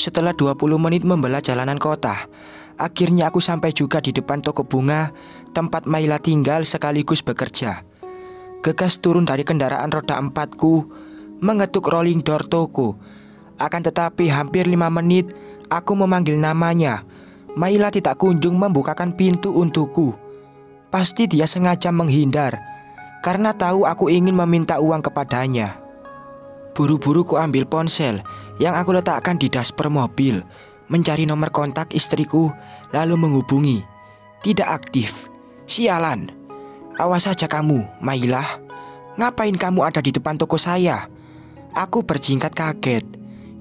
Setelah 20 menit membelah jalanan kota, akhirnya aku sampai juga di depan toko bunga tempat Maila tinggal sekaligus bekerja. Gegas turun dari kendaraan roda 4-ku, mengetuk rolling door toko. Akan tetapi hampir 5 menit aku memanggil namanya, Maila tidak kunjung membukakan pintu untukku. Pasti dia sengaja menghindar, karena tahu aku ingin meminta uang kepadanya. Buru-buru ku ambil ponsel yang aku letakkan di dashboard mobil, mencari nomor kontak istriku, lalu menghubungi. Tidak aktif. Sialan. Awas saja kamu, Maila. Ngapain kamu ada di depan toko saya? Aku berjingkat kaget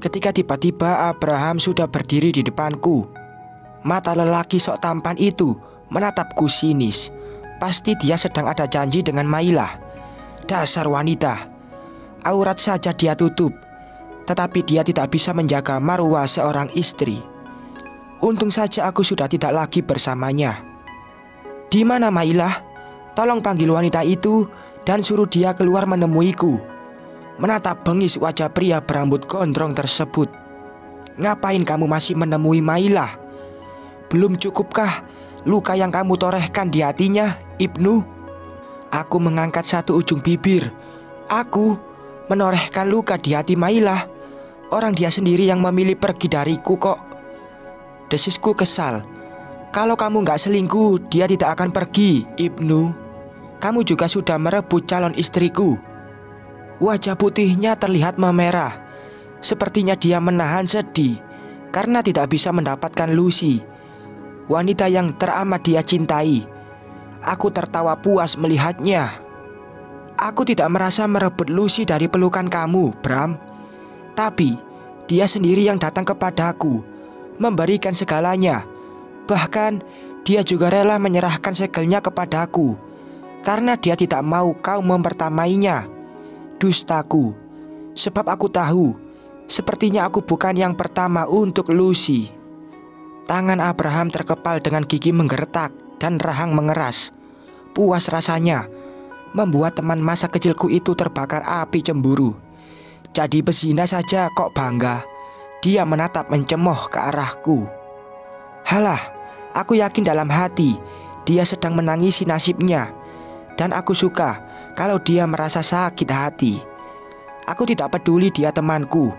ketika tiba-tiba Abraham sudah berdiri di depanku. Mata lelaki sok tampan itu menatapku sinis. Pasti dia sedang ada janji dengan Maila. Dasar wanita. Aurat saja dia tutup, tetapi dia tidak bisa menjaga marwah seorang istri. Untung saja aku sudah tidak lagi bersamanya. Di mana Maila? Tolong panggil wanita itu dan suruh dia keluar menemuiku. Menatap bengis wajah pria berambut gondrong tersebut. Ngapain kamu masih menemui Maila? Belum cukupkah luka yang kamu torehkan di hatinya, Ibnu? Aku mengangkat satu ujung bibir. Aku menorehkan luka di hati Maila. Orang dia sendiri yang memilih pergi dariku kok. Desisku kesal. Kalau kamu gak selingkuh, dia tidak akan pergi, Ibnu. Kamu juga sudah merebut calon istriku. Wajah putihnya terlihat memerah. Sepertinya dia menahan sedih karena tidak bisa mendapatkan Lucy, wanita yang teramat dia cintai. Aku tertawa puas melihatnya. Aku tidak merasa merebut Lucy dari pelukan kamu, Bram. Tapi dia sendiri yang datang kepadaku, memberikan segalanya. Bahkan dia juga rela menyerahkan segelnya kepadaku, karena dia tidak mau kau mempertamainya. Dustaku. Sebab aku tahu, sepertinya aku bukan yang pertama untuk Lucy. Tangan Abraham terkepal dengan gigi menggertak dan rahang mengeras. Puas rasanya membuat teman masa kecilku itu terbakar api cemburu. Jadi bezina saja kok bangga. Dia menatap mencemooh ke arahku. Halah, aku yakin dalam hati dia sedang menangisi nasibnya. Dan aku suka kalau dia merasa sakit hati. Aku tidak peduli dia temanku.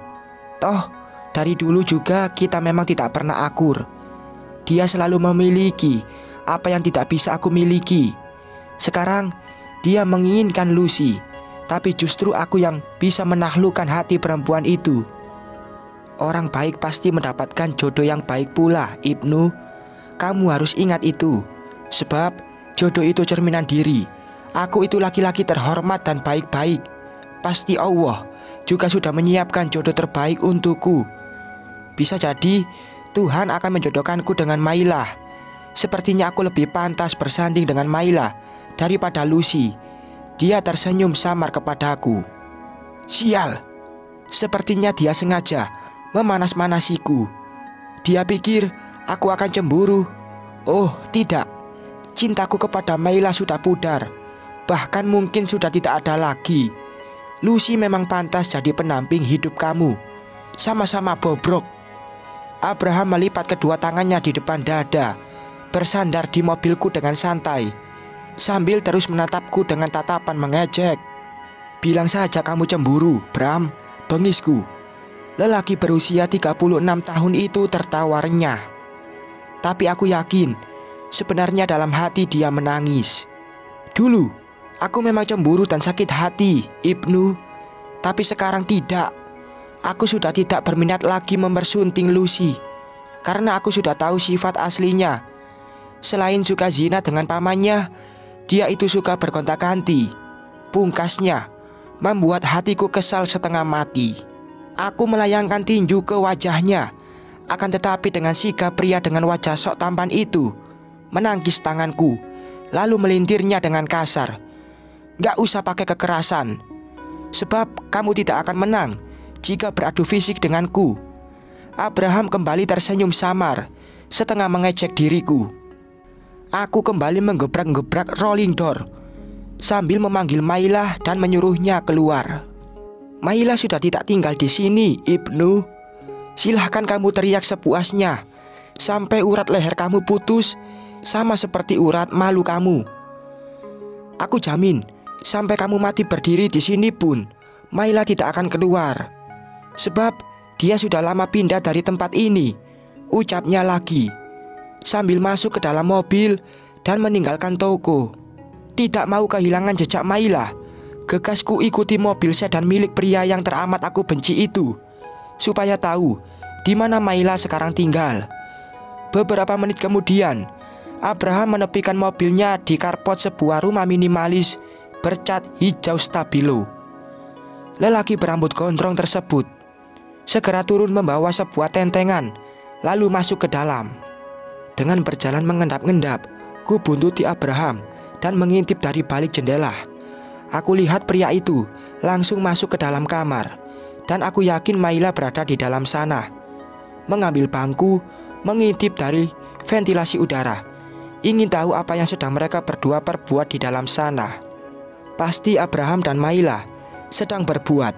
Toh, dari dulu juga kita memang tidak pernah akur. Dia selalu memiliki apa yang tidak bisa aku miliki. Sekarang dia menginginkan Lucy, tapi justru aku yang bisa menaklukkan hati perempuan itu. Orang baik pasti mendapatkan jodoh yang baik pula, Ibnu. Kamu harus ingat itu. Sebab jodoh itu cerminan diri. Aku itu laki-laki terhormat dan baik-baik. Pasti Allah juga sudah menyiapkan jodoh terbaik untukku. Bisa jadi Tuhan akan menjodohkanku dengan Maila. Sepertinya aku lebih pantas bersanding dengan Maila daripada Lucy. Dia tersenyum samar kepadaku. Sial. Sepertinya dia sengaja memanas-manasiku. Dia pikir aku akan cemburu. Oh tidak. Cintaku kepada Maila sudah pudar. Bahkan mungkin sudah tidak ada lagi. Lucy memang pantas jadi pendamping hidup kamu. Sama-sama bobrok. Abraham melipat kedua tangannya di depan dada, bersandar di mobilku dengan santai, sambil terus menatapku dengan tatapan mengejek. Bilang saja kamu cemburu, Bram, bengisku. Lelaki berusia 36 tahun itu tertawa renyah. Tapi aku yakin, sebenarnya dalam hati dia menangis. Dulu, aku memang cemburu dan sakit hati, Ibnu. Tapi sekarang tidak. Aku sudah tidak berminat lagi mempersunting Lucy, karena aku sudah tahu sifat aslinya. Selain suka zina dengan pamannya, dia itu suka bergonta-ganti. Pungkasnya membuat hatiku kesal setengah mati. Aku melayangkan tinju ke wajahnya. Akan tetapi dengan sikap pria dengan wajah sok tampan itu menangkis tanganku, lalu melintirnya dengan kasar. Gak usah pakai kekerasan, sebab kamu tidak akan menang jika beradu fisik denganku. Abraham kembali tersenyum samar, setengah mengejek diriku. Aku kembali menggebrak-gebrak rolling door sambil memanggil Maila dan menyuruhnya keluar. Maila sudah tidak tinggal di sini, Ibnu. Silahkan kamu teriak sepuasnya, sampai urat leher kamu putus, sama seperti urat malu kamu. Aku jamin, sampai kamu mati berdiri di sini pun, Maila tidak akan keluar. Sebab dia sudah lama pindah dari tempat ini, ucapnya lagi, sambil masuk ke dalam mobil dan meninggalkan toko. Tidak mau kehilangan jejak Maila, gekasku ikuti mobil sedan milik pria yang teramat aku benci itu, supaya tahu di mana Maila sekarang tinggal. Beberapa menit kemudian, Abraham menepikan mobilnya di carport sebuah rumah minimalis bercat hijau stabilo. Lelaki berambut gondrong tersebut segera turun membawa sebuah tentengan, lalu masuk ke dalam. Dengan berjalan mengendap-endap, ku buntuti Abraham dan mengintip dari balik jendela. Aku lihat pria itu langsung masuk ke dalam kamar, dan aku yakin Maila berada di dalam sana. Mengambil bangku, mengintip dari ventilasi udara, ingin tahu apa yang sedang mereka berdua perbuat di dalam sana. Pasti Abraham dan Maila sedang berbuat.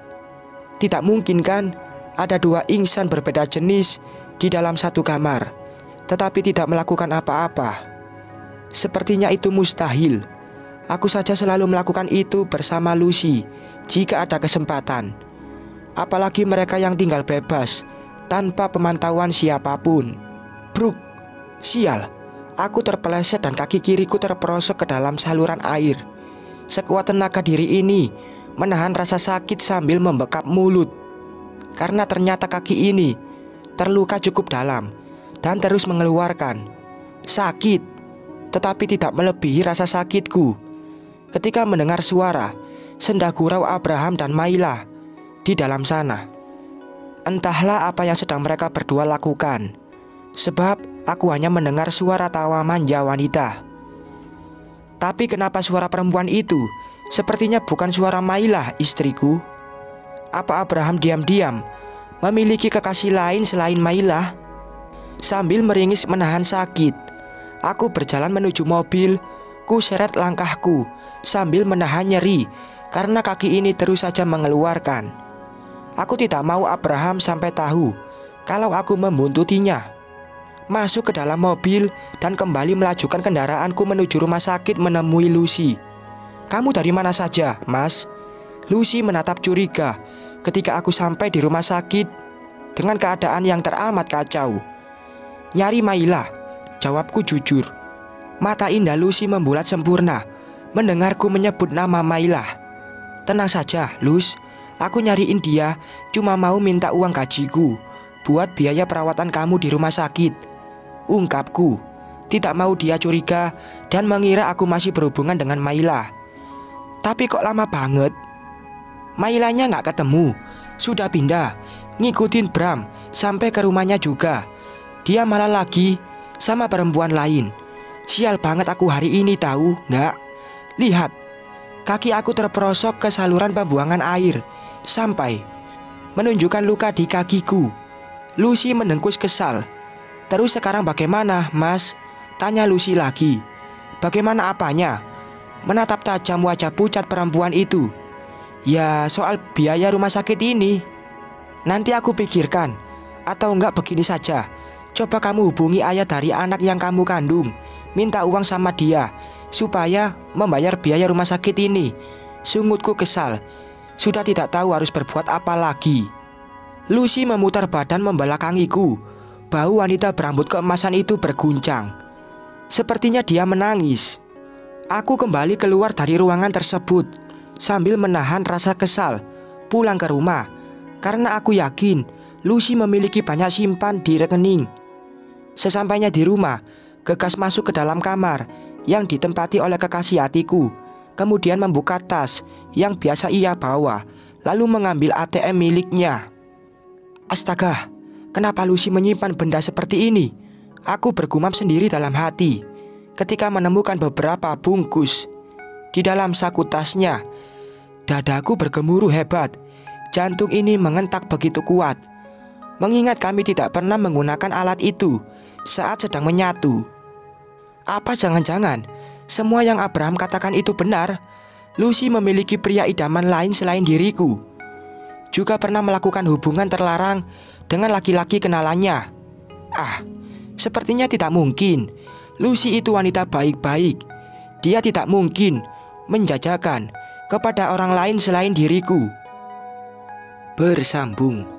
Tidak mungkin kan ada dua insan berbeda jenis di dalam satu kamar, tetapi tidak melakukan apa-apa. Sepertinya itu mustahil. Aku saja selalu melakukan itu bersama Lucy jika ada kesempatan. Apalagi mereka yang tinggal bebas tanpa pemantauan siapapun. Bruk, sial. Aku terpeleset dan kaki kiriku terperosok ke dalam saluran air. Sekuat tenaga diri ini menahan rasa sakit sambil membekap mulut, karena ternyata kaki ini terluka cukup dalam dan terus mengeluarkan sakit, tetapi tidak melebihi rasa sakitku ketika mendengar suara senda gurau Abraham dan Maila di dalam sana. Entahlah apa yang sedang mereka berdua lakukan, sebab aku hanya mendengar suara tawa manja wanita. Tapi kenapa suara perempuan itu sepertinya bukan suara Maila, istriku? Apa Abraham diam-diam memiliki kekasih lain selain Maila? Sambil meringis menahan sakit, aku berjalan menuju mobil. Ku seret langkahku sambil menahan nyeri karena kaki ini terus saja mengeluarkan. Aku tidak mau Abraham sampai tahu kalau aku membuntutinya. Masuk ke dalam mobil dan kembali melajukan kendaraanku menuju rumah sakit menemui Lucy. "Kamu dari mana saja, Mas?" Lucy menatap curiga ketika aku sampai di rumah sakit dengan keadaan yang teramat kacau. "Nyari Maila," jawabku jujur. Mata indah Lucy membulat sempurna mendengarku menyebut nama Maila. "Tenang saja, Lus. Aku nyariin dia cuma mau minta uang gajiku buat biaya perawatan kamu di rumah sakit," ungkapku. Tidak mau dia curiga dan mengira aku masih berhubungan dengan Maila. "Tapi kok lama banget?" "Mailanya nggak ketemu. Sudah pindah, ngikutin Bram sampai ke rumahnya juga. Dia malah lagi sama perempuan lain. Sial banget aku hari ini tahu nggak? Lihat, kaki aku terperosok ke saluran pembuangan air sampai menunjukkan luka di kakiku." Lucy mendengkus kesal. "Terus sekarang bagaimana, Mas?" tanya Lucy lagi. "Bagaimana apanya?" Menatap tajam wajah pucat perempuan itu. "Ya soal biaya rumah sakit ini. Nanti aku pikirkan. Atau enggak begini saja, coba kamu hubungi ayah dari anak yang kamu kandung, minta uang sama dia supaya membayar biaya rumah sakit ini." Sungutku kesal. Sudah tidak tahu harus berbuat apa lagi. Lucy memutar badan membelakangiku. Bau wanita berambut keemasan itu berguncang. Sepertinya dia menangis. Aku kembali keluar dari ruangan tersebut sambil menahan rasa kesal pulang ke rumah, karena aku yakin Lucy memiliki banyak simpan di rekening. Sesampainya di rumah, Gegas masuk ke dalam kamar yang ditempati oleh kekasih hatiku, kemudian membuka tas yang biasa ia bawa, lalu mengambil ATM miliknya. "Astaga, kenapa Lucy menyimpan benda seperti ini?" Aku bergumam sendiri dalam hati ketika menemukan beberapa bungkus di dalam saku tasnya. Dadaku bergemuruh hebat. Jantung ini mengentak begitu kuat, mengingat kami tidak pernah menggunakan alat itu saat sedang menyatu. Apa jangan-jangan semua yang Abraham katakan itu benar? Lucy memiliki pria idaman lain selain diriku, juga pernah melakukan hubungan terlarang dengan laki-laki kenalannya. Ah, sepertinya tidak mungkin. Lucy itu wanita baik-baik. Dia tidak mungkin menjajakan kepada orang lain selain diriku. Bersambung.